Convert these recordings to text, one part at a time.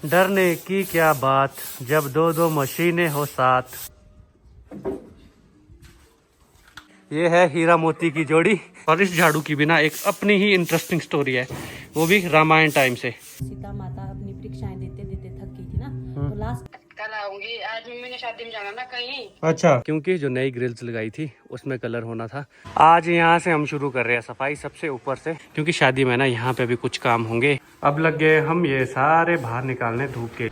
डरने की क्या बात जब दो दो मशीनें हो साथ। ये है हीरा मोती की जोड़ी और इस झाड़ू की भी ना एक अपनी ही इंटरेस्टिंग स्टोरी है, वो भी रामायण टाइम से। सीता माता अपनी परीक्षाएं देते देते थक गई थी ना, तो लास्ट कल आऊंगी। आज मम्मी ने शादी में जाना ना कहीं। अच्छा, क्योंकि जो नई ग्रिल्स लगाई थी उसमें कलर होना था। आज यहाँ से हम शुरू कर रहे हैं सफाई सबसे ऊपर से, क्योंकि शादी में ना यहाँ पे भी कुछ काम होंगे। अब लग गए हम ये सारे बाहर निकालने धूप के।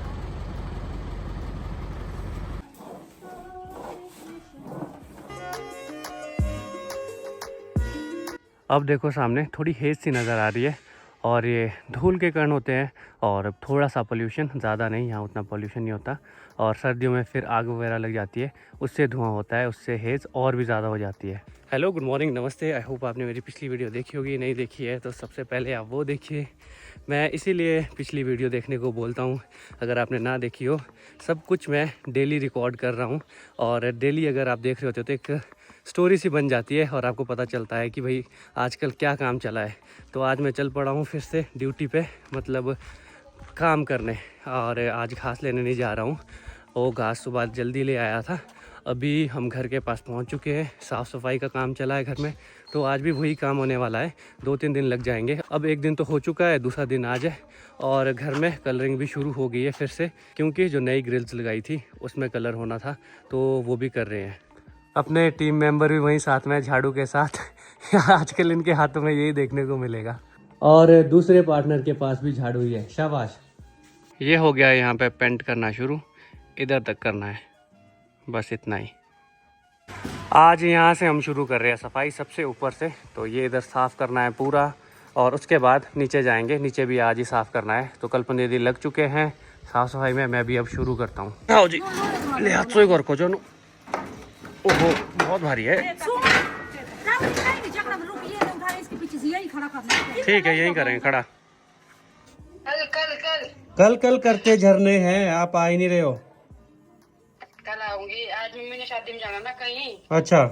अब देखो सामने थोड़ी हेज सी नज़र आ रही है और ये धूल के कण होते हैं और थोड़ा सा पोल्यूशन, ज़्यादा नहीं, यहाँ उतना पोल्यूशन नहीं होता। और सर्दियों में फिर आग वगैरह लग जाती है, उससे धुआं होता है, उससे हेज और भी ज़्यादा हो जाती है। हेलो, गुड मॉर्निंग, नमस्ते। आई होप आपने मेरी पिछली वीडियो देखी होगी। नहीं देखी है तो सबसे पहले आप वो देखिए। मैं इसीलिए पिछली वीडियो देखने को बोलता हूँ, अगर आपने ना देखी हो। सब कुछ मैं डेली रिकॉर्ड कर रहा हूँ और डेली अगर आप देख रहे होते हो तो एक स्टोरी सी बन जाती है और आपको पता चलता है कि भाई आजकल क्या काम चला है। तो आज मैं चल पड़ा हूँ फिर से ड्यूटी पे, मतलब काम करने, और आज घास लेने नहीं जा रहा हूँ। वो घास सुबह जल्दी ले आया था। अभी हम घर के पास पहुँच चुके हैं, साफ़ सफाई का काम चला है घर में, तो आज भी वही काम होने वाला है। 2-3 दिन लग जाएंगे। अब एक दिन तो हो चुका है, दूसरा दिन आज है और घर में कलरिंग भी शुरू हो गई है फिर से, क्योंकि जो नई ग्रिल्स लगाई थी उसमें कलर होना था, तो वो भी कर रहे हैं। अपने टीम मेंबर भी वहीं साथ में झाड़ू के साथ। आजकल इनके हाथों में यही देखने को मिलेगा। और दूसरे पार्टनर के पास भी झाड़ू ही है, शाबाश। ये हो गया यहाँ पे पेंट करना शुरू, इधर तक करना है, बस इतना ही। आज यहाँ से हम शुरू कर रहे हैं सफाई सबसे ऊपर से, तो ये इधर साफ़ करना है पूरा और उसके बाद नीचे जाएंगे। नीचे भी आज ही साफ़ करना है, तो कल 15 दिन लग चुके हैं साफ़ सफाई में। मैं भी अब शुरू करता हूँ। आओ जी, ले हाथ सोई घर को जो। ओहो, बहुत भारी है। ठीक है, यही करेंगे खड़ा। कल करते झरने हैं, आप आ ही नहीं रहे हो। कल आऊंगी। आज मम्मी ने शादी में जाना ना कहीं। अच्छा,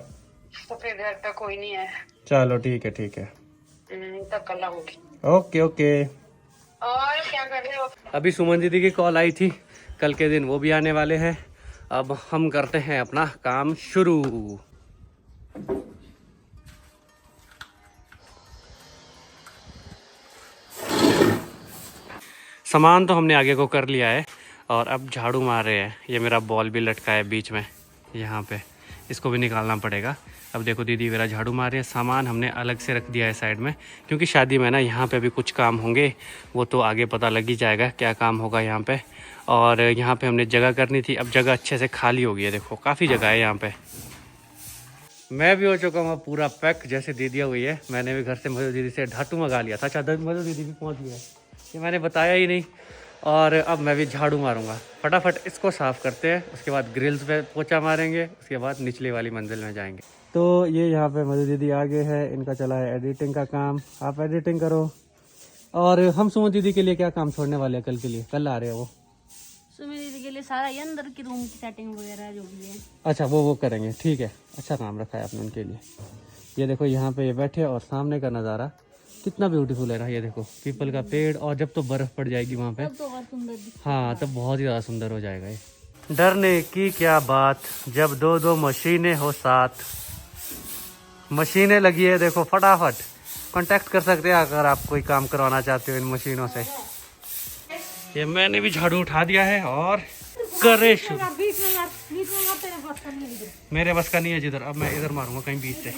तो फिर घर पे कोई नहीं है। चलो ठीक है ठीक है। तब कल आऊंगी। Okay okay. और क्या कर रहे हो? अभी सुमन दीदी की कॉल आई थी, कल के दिन वो भी आने वाले हैं। अब हम करते हैं अपना काम शुरू। सामान तो हमने आगे को कर लिया है और अब झाड़ू मार रहे हैं। ये मेरा बॉल भी लटका है बीच में यहाँ पे, इसको भी निकालना पड़ेगा। अब देखो दीदी मेरा झाड़ू मार रहे हैं। सामान हमने अलग से रख दिया है साइड में, क्योंकि शादी में ना यहाँ पे भी कुछ काम होंगे, वो तो आगे पता लग ही जाएगा क्या काम होगा यहाँ पे। और यहाँ पे हमने जगह करनी थी, अब जगह अच्छे से खाली हो गई है। देखो काफ़ी जगह है यहाँ पे। मैं भी हो चुका हूँ पूरा पैक, जैसे दीदी हुई है। मैंने भी घर से मधु दीदी से ढाटू मंगा लिया था। अच्छा, मधु दीदी भी पहुँच गई है, ये मैंने बताया ही नहीं। और अब मैं भी झाड़ू मारूंगा, फटाफट इसको साफ़ करते हैं। उसके बाद ग्रिल्स पे पोछा मारेंगे, उसके बाद निचले वाली मंजिल में जाएंगे। तो ये यहाँ पे मधु दीदी आगे है, इनका चला है एडिटिंग का काम। आप एडिटिंग करो। और हम सुमन दीदी के लिए क्या काम छोड़ने वाले हैं कल के लिए? कल आ रहे हैं वो। सुमित दीदी के लिए सारा ये अंदर की रूम की सेटिंग वगैरह जो भी है। अच्छा, वो करेंगे, ठीक है। अच्छा काम रखा है आपने उनके लिए। ये देखो यहाँ पे ये बैठे और सामने का नज़ारा कितना ब्यूटीफुल है ना। ये देखो पीपल का पेड़, और जब तो बर्फ़ पड़ जाएगी वहाँ पे, तो और सुंदर हाँ तब बहुत ही ज़्यादा सुंदर हो जाएगा ये। डरने की क्या बात जब दो दो मशीनें हो साथ। मशीनें लगी है देखो, फटाफट कांटेक्ट कर सकते हैं अगर आप कोई काम करवाना चाहते हो इन मशीनों से। ये मैंने भी झाड़ू उठा दिया है और करे शुरू। मेरे बस का नहीं है जिधर, अब मैं इधर मारूंगा कहीं बीच से,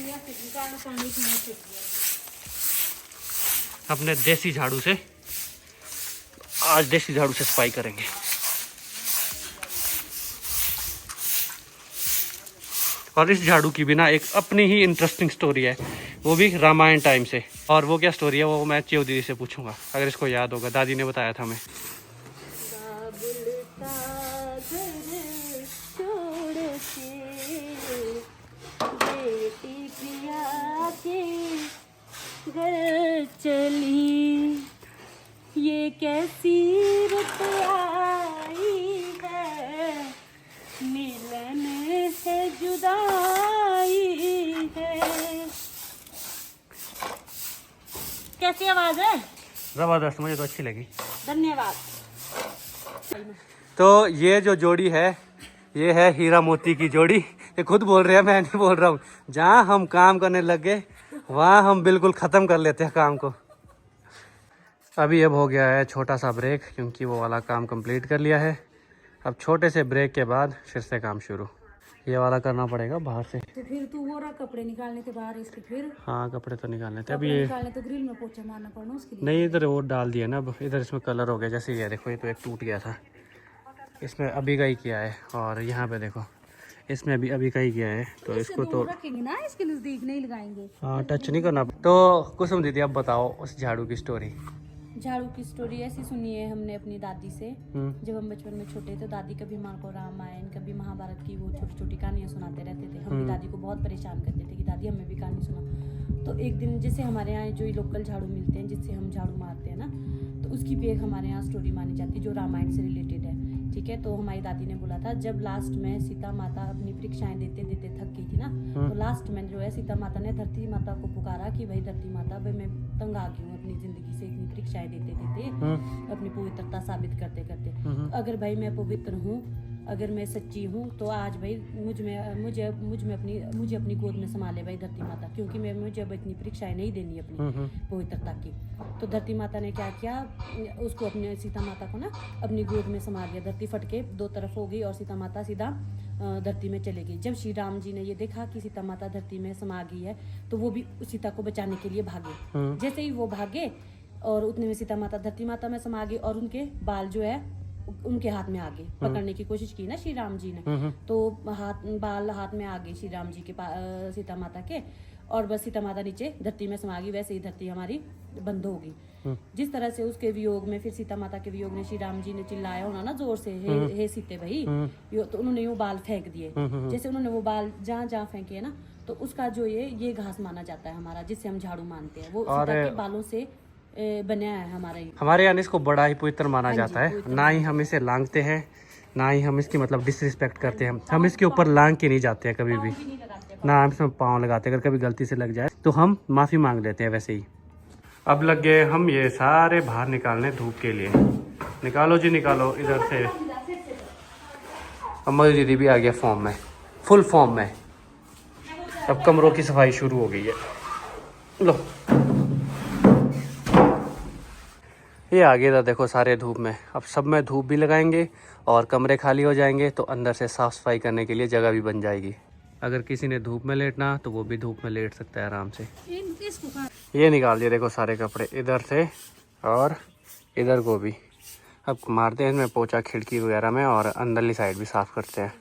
अपने देसी झाड़ू से। आज देसी झाड़ू से सफाई करेंगे। और इस झाड़ू की भी ना एक अपनी ही इंटरेस्टिंग स्टोरी है, वो भी रामायण टाइम से। और वो क्या स्टोरी है वो मैं च्यो दीदी से पूछूंगा, अगर इसको याद होगा। दादी ने बताया था हमें। चली ये कैसी रुत आई है, मिलन है जुदाई है। कैसी आवाज है? जबरदस्त, मुझे तो अच्छी लगी। धन्यवाद। तो ये जो जोड़ी है ये है हीरा मोती की जोड़ी। ये खुद बोल रहे हैं, मैं नहीं बोल रहा हूँ। जहाँ हम काम करने लग गए वहाँ हम बिल्कुल ख़त्म कर लेते हैं काम को। अभी अब हो गया है छोटा सा ब्रेक, क्योंकि वो वाला काम कंप्लीट कर लिया है। अब छोटे से ब्रेक के बाद फिर से काम शुरू। ये वाला करना पड़ेगा बाहर से। तो फिर तू वो रहा कपड़े निकालने के बाहर इसके, फिर हाँ कपड़े तो निकालने थे। अभी ये निकालने तो ग्रिल में पोछा मारना पड़ना उसके लिए। नहीं, इधर वो डाल दिया ना, अब इधर इसमें कलर हो गया। जैसे ये देखो, ये तो एक टूट गया था, इसमें अभी का ही किया है। और यहाँ पे देखो इसमें अभी का ही किया है। तो इसको तो रखेंगे ना, इसके नजदीक नहीं लगाएंगे। हाँ टच नहीं करना। तो कुसुम दीदी अब बताओ उस झाड़ू की स्टोरी। झाड़ू की स्टोरी ऐसी सुनी है हमने अपनी दादी से। जब हम बचपन में छोटे थे, दादी कभी हमारे को रामायण, कभी महाभारत की वो छोटी छोटी कहानियां सुनाते रहते थे। हम भी दादी को बहुत परेशान करते थे कि दादी हमें भी कहानी सुना। तो एक दिन जैसे हमारे यहाँ जो लोकल झाड़ू मिलते हैं जिससे हम झाड़ू मारते हैं ना, तो उसकी भी एक हमारे यहाँ स्टोरी मानी जाती है जो रामायण से रिलेटेड है। ठीक है, तो हमारी दादी ने बोला था जब लास्ट में सीता माता अपनी परीक्षाएं देते देते थक गई थी ना, तो लास्ट में जो है सीता माता ने धरती माता को पुकारा कि भाई धरती माता, भाई मैं तंग आ गई हूँ अपनी जिंदगी से, इतनी परीक्षाएं देते देते अपनी पवित्रता साबित करते करते। अगर भाई मैं पवित्र हूँ, अगर मैं सच्ची हूँ, तो आज भाई मुझे अपनी गोद में संभाले भाई धरती माता, क्योंकि मुझे अब इतनी परीक्षाएं नहीं देनी अपनी पवित्रता की। तो धरती माता ने क्या किया, उसको अपने सीता माता को ना अपनी गोद में संभाल लिया। धरती फट के दो तरफ हो गई और सीता माता सीधा धरती में चले गई। जब श्री राम जी ने ये देखा कि सीता माता धरती में समा गई है, तो वो भी सीता को बचाने के लिए भागे। जैसे ही वो भागे और उतने में सीता माता धरती माता में समा गई और उनके बाल जो है उनके हाथ में आ गए। पकड़ने की कोशिश की ना श्री राम जी ने, तो बाल हाथ में आ गए श्री राम जी के सीता माता के, और बस सीता माता नीचे धरती में समा गई। वैसे ही धरती हमारी बंद हो गई। जिस तरह से उसके वियोग में, फिर सीता माता के वियोग में श्री राम जी ने चिल्लाया होना ना जोर से, हे सीते भाई, तो उन्होंने वो बाल फेंक दिए। जैसे उन्होंने वो बाल जहाँ जहाँ फेंके ना, तो उसका जो ये घास माना जाता है हमारा, जिससे हम झाड़ू मानते हैं, वो सीता के बालों से बनाया है हमारे यहाँ। इसको बड़ा ही पवित्र माना जाता है। ना ही हम इसे लांगते हैं, ना ही हम इसकी मतलब डिसरिस्पेक्ट करते हैं। हम इसके ऊपर लांग के नहीं जाते हैं कभी भी, ना हम इसमें पाँव लगाते हैं। अगर कभी गलती से लग जाए तो हम माफ़ी मांग लेते हैं वैसे ही। अब लग गए हम ये सारे बाहर निकालने धूप के लिए। निकालो जी निकालो इधर से। अम्मा दीदी भी आ गया फॉर्म में, फुल फॉर्म में। अब कमरों की सफाई शुरू हो गई है। लो ये आगे था देखो सारे धूप में। अब सब में धूप भी लगाएंगे और कमरे खाली हो जाएंगे, तो अंदर से साफ़ सफाई करने के लिए जगह भी बन जाएगी। अगर किसी ने धूप में लेटना तो वो भी धूप में लेट सकता है आराम से। ये निकाल दिए देखो सारे कपड़े इधर से और इधर को भी। अब मारते हैं इसमें पोछा खिड़की वगैरह में, और अंदरली साइड भी साफ़ करते हैं।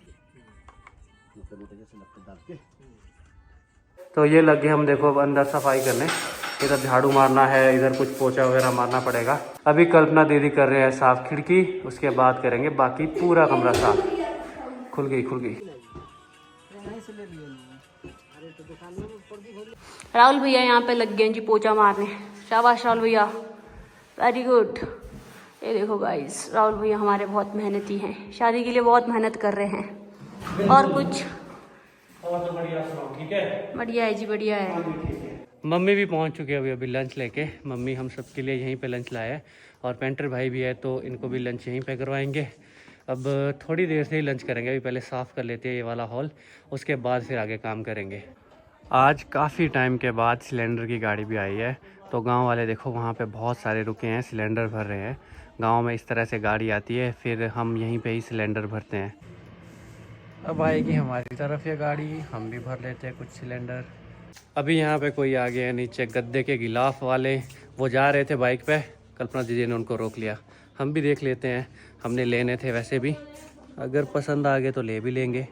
तो ये लगे हम देखो अब अंदर सफाई करने। इधर झाड़ू मारना है, इधर कुछ पोछा वगैरह मारना पड़ेगा। अभी कल्पना दीदी कर रहे हैं साफ खिड़की, उसके बाद करेंगे बाकी पूरा कमरा साफ। खुल गई। राहुल भैया यहाँ पे लग गए जी पोछा मारने। शाबाश राहुल भैया, वेरी गुड। ये देखो गाइस, राहुल भैया हमारे बहुत मेहनती हैं, शादी के लिए बहुत मेहनत कर रहे हैं। और कुछ और तो बढ़िया सुनाओ, ठीक है? बढ़िया है जी, बढ़िया है। मम्मी भी पहुंच चुके हैं अभी लंच लेके। मम्मी हम सब के लिए यहीं पे लंच लाया है, और पेंटर भाई भी है तो इनको भी लंच यहीं पे करवाएंगे। अब थोड़ी देर से ही लंच करेंगे। अभी पहले साफ़ कर लेते हैं ये वाला हॉल, उसके बाद फिर आगे काम करेंगे। आज काफ़ी टाइम के बाद सिलेंडर की गाड़ी भी आई है। तो गांव वाले देखो वहाँ पे बहुत सारे रुके हैं, सिलेंडर भर रहे हैं। गांव में इस तरह से गाड़ी आती है, फिर हम यहीं पे ही सिलेंडर भरते हैं। अब आएगी हमारी तरफ ये गाड़ी, हम भी भर लेते हैं कुछ सिलेंडर। अभी यहाँ पे कोई आ गया है नीचे, गद्दे के गिलाफ वाले। वो जा रहे थे बाइक पे, कल्पना दीदी ने उनको रोक लिया। हम भी देख लेते हैं, हमने लेने थे वैसे भी, अगर पसंद आ गए तो ले भी लेंगे।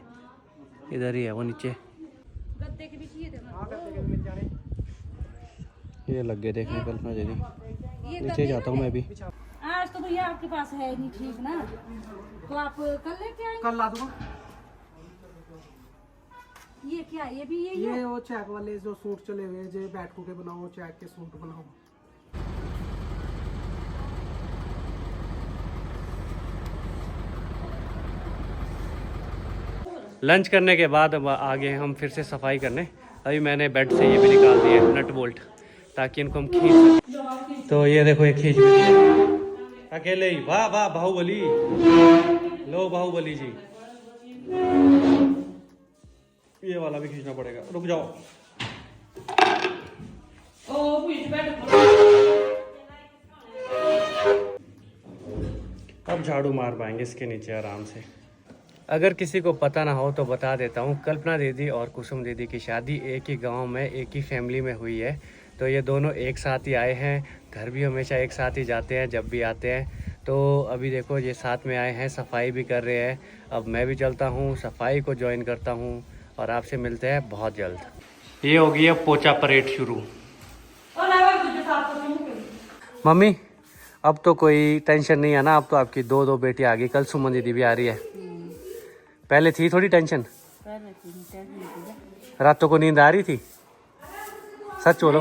इधर ही है वो नीचे, ये लग गए देखने कल्पना दीदी। नीचे जाता हूँ मैं भी। आज तो भैया आपके पास है नहीं, ठीक ना, तो आप कल लेके आएंगे। कल ला दूंगा। ये क्या, ये भी यही है? ये वो चेक वाले जो सूट चले हुए जो बैठकों के बनाओ, चेक के सूट बनाओ। लंच करने के बाद अब आगे हम फिर से सफाई करने। अभी मैंने बेड से ये भी निकाल दिए नट बोल्ट, ताकि इनको हम खींच सकें। तो ये देखो ये खींच भी दिया। अकेले ही। वाह वाह बाहुबली, लो बाहुबली जी। ये वाला भी खींचना पड़ेगा, रुक जाओ। अब झाड़ू मार पाएंगे इसके नीचे आराम से। अगर किसी को पता ना हो तो बता देता हूँ, कल्पना दीदी और कुसुम दीदी की शादी एक ही गांव में एक ही फैमिली में हुई है। तो ये दोनों एक साथ ही आए हैं, घर भी हमेशा एक साथ ही जाते हैं जब भी आते हैं। तो अभी देखो ये साथ में आए हैं, सफाई भी कर रहे हैं। अब मैं भी चलता हूँ, सफाई को ज्वाइन करता हूँ और आपसे मिलते हैं बहुत जल्द। ये होगी अब पोचा परेड शुरू। मम्मी अब तो कोई टेंशन नहीं है ना, अब तो आपकी दो दो बेटी आ गई, कल सुमन दीदी भी आ रही है। पहले थी थोड़ी टेंशन, रातों को नींद आ रही थी? सच बोलो।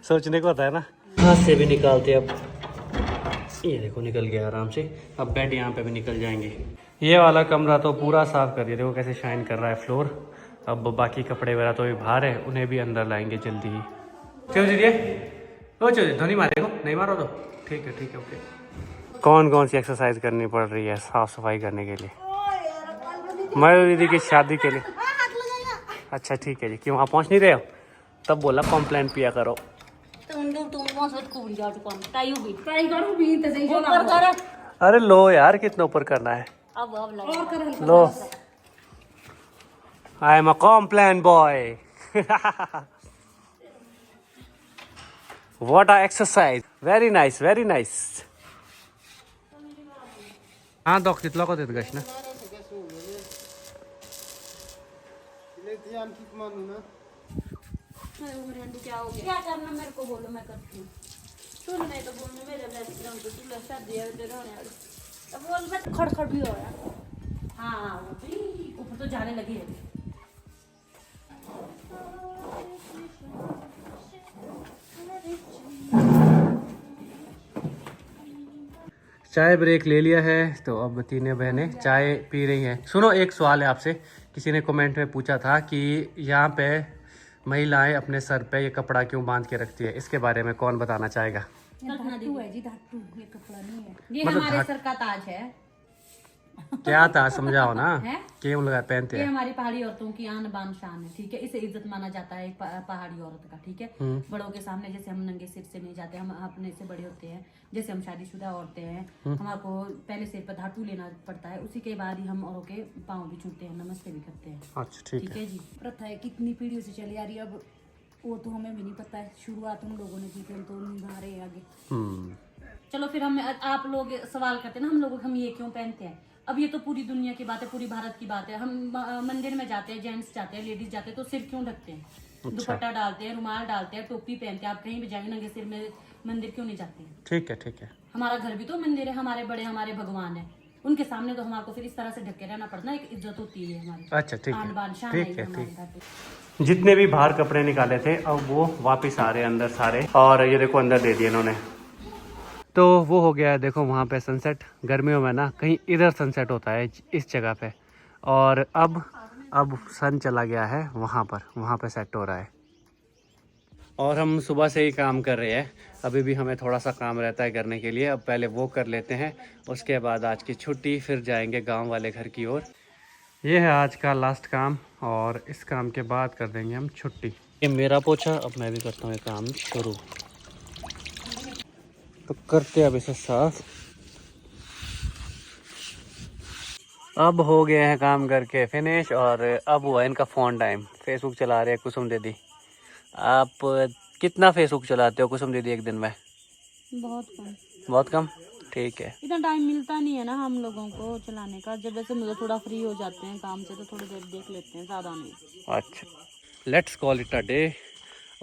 सोचने को होता है ना। हाथ से भी निकालते अब, ये देखो निकल गया आराम से। अब बेड यहाँ पे भी निकल जाएंगे। ये वाला कमरा तो पूरा साफ कर दिया, देखो कैसे शाइन कर रहा है फ्लोर। अब बाकी कपड़े वगैरह तो भी बाहर है, उन्हें भी अंदर लाएंगे जल्दी ही। चलो दीजिए, चलो धोनी मारे को नहीं मारो तो ठीक है ओके। कौन कौन सी एक्सरसाइज करनी पड़ रही है साफ सफाई करने के लिए? मयूर दीदी की शादी के लिए। अच्छा ठीक है जी, क्यों वहाँ पहुँच नहीं रहे हो? तब बोला कॉम्प्लेन पिया करो। अरे लो यार, कितना ऊपर करना है? लो, I am a Complan boy. What a exercise, very nice very nice. हाँ दोक तितला को देत गश ना। क्या करना मेरे को बोलो, मैं करती हूँ। सुन नहीं तो बोलने मेरे रेस्टोरेंट तो तू शादी है तेरे होने वाली, अब बोल मैं खड़खड़ भी हो रहा। हाँ ऊपर तो जाने लगी है। चाय ब्रेक ले लिया है, तो अब तीनों बहनें चाय पी रही हैं। सुनो, एक सवाल है आपसे। किसी ने कमेंट में पूछा था कि यहाँ पे महिलाएं अपने सर पे ये कपड़ा क्यों बांध के रखती है, इसके बारे में कौन बताना चाहेगा? धातु है जी, धातु, ये कपड़ा नहीं है। ये मतलब हमारे सर का ताज है। क्या था समझाओ ना, है? क्यों लगा पहनते ये हैं? हमारी पहाड़ी औरतों की आन बान शान है, ठीक है। इसे इज्जत माना जाता है एक पहाड़ी औरत का, ठीक है। बड़ों के सामने जैसे हम नंगे सिर से नहीं जाते, हम अपने से बड़े होते हैं। जैसे हम शादीशुदा औरतें हैं, हमारे पहले सिर पर धातु लेना पड़ता है, उसी के बाद ही हम औरों के पाँव भी छूते हैं, नमस्ते भी करते हैं। अच्छा ठीक है। जी। प्रथा है कितनी पीढ़ियों से चली आ रही है, अब वो तो हमें भी नहीं पता है। शुरुआत हम लोगों ने की थी, हम तो निभा रहे हैं आगे। चलो फिर हम, आप लोग सवाल करते हैं ना हम लोग हम ये क्यों पहनते हैं। अब ये तो पूरी दुनिया की बात है, पूरी भारत की बात है। हम मंदिर में जाते हैं, जेंट्स जाते हैं, लेडीज जाते हैं, तो सिर क्यों ढकते हैं? दुपट्टा डालते हैं, रुमाल डालते हैं, टोपी पहनते हैं। आप कहीं भी जाएंगे नंगे सिर में मंदिर क्यों नहीं जाते हैं? ठीक है। हमारा घर भी तो मंदिर है, हमारे बड़े हमारे भगवान है, उनके सामने तो हमारे को फिर इस तरह से ढके रहना पड़ता है। एक इज्जत होती है हमारी। अच्छा ठीक आन बान शान है, है ठीक है हमारे ठीक घर पे। है। जितने भी बाहर कपड़े निकाले थे अब वो वापस आ रहे अंदर सारे, और ये देखो अंदर दे दिए इन्होंने। तो वो हो गया है, देखो वहाँ पे सनसेट। गर्मियों में ना कहीं इधर सनसेट होता है इस जगह पे, और अब सन चला गया है वहाँ पे सेट हो रहा है। और हम सुबह से ही काम कर रहे हैं, अभी भी हमें थोड़ा सा काम रहता है करने के लिए। अब पहले वो कर लेते हैं, उसके बाद आज की छुट्टी, फिर जाएंगे गांव वाले घर की ओर। ये है आज का लास्ट काम, और इस काम के बाद कर देंगे हम छुट्टी। ये मेरा पोछा, अब मैं भी करता हूँ ये काम शुरू। तो करते अब इसे साफ। अब हो गए हैं काम करके फिनिश, और अब हुआ इनका फ़ोन टाइम। फेसबुक चला रहे हैं कुसुम दीदी। आप कितना फेसबुक चलाते हो कुसुम दीदी एक दिन में? बहुत कम। ठीक है, इतना टाइम मिलता नहीं है ना हम लोगों को चलाने का। जब वैसे मुझे थोड़ा फ्री हो जाते हैं काम से तो थोड़ी देर देख लेते हैं, ज़्यादा नहीं। अच्छा, let's call it a day.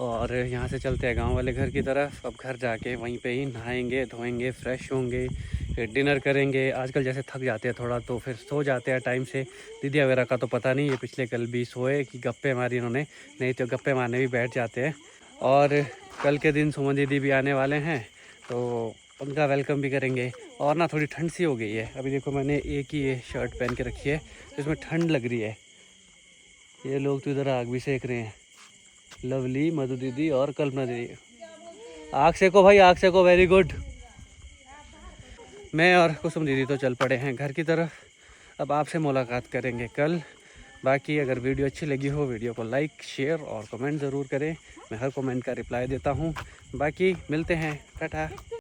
और यहाँ से चलते हैं गांव वाले घर की तरफ। अब घर जाके वहीं पे ही नहाएंगे, धोएंगे, फ्रेश होंगे, फिर डिनर करेंगे। आजकल जैसे थक जाते हैं थोड़ा तो फिर सो जाते हैं टाइम से। दीदी वगैरह का तो पता नहीं, ये पिछले कल भी सोए कि गप्पे मारी इन्होंने, नहीं तो गप्पे मारने भी बैठ जाते हैं। और कल के दिन सुमन दीदी भी आने वाले हैं, तो उनका वेलकम भी करेंगे। और ना थोड़ी ठंड सी हो गई है, अभी देखो मैंने एक ही ये शर्ट पहन के रखी है, इसमें ठंड लग रही है। ये लोग तो इधर आग भी सेक रहे हैं, लवली, मधु दीदी और कल्पना दीदी। आग सेको भाई, आग सेको, वेरी गुड। मैं और कुसुम दीदी तो चल पड़े हैं घर की तरफ। अब आपसे मुलाकात करेंगे कल। बाकी अगर वीडियो अच्छी लगी हो, वीडियो को लाइक, शेयर और कमेंट ज़रूर करें। मैं हर कमेंट का रिप्लाई देता हूँ। बाकी मिलते हैं, टाटा।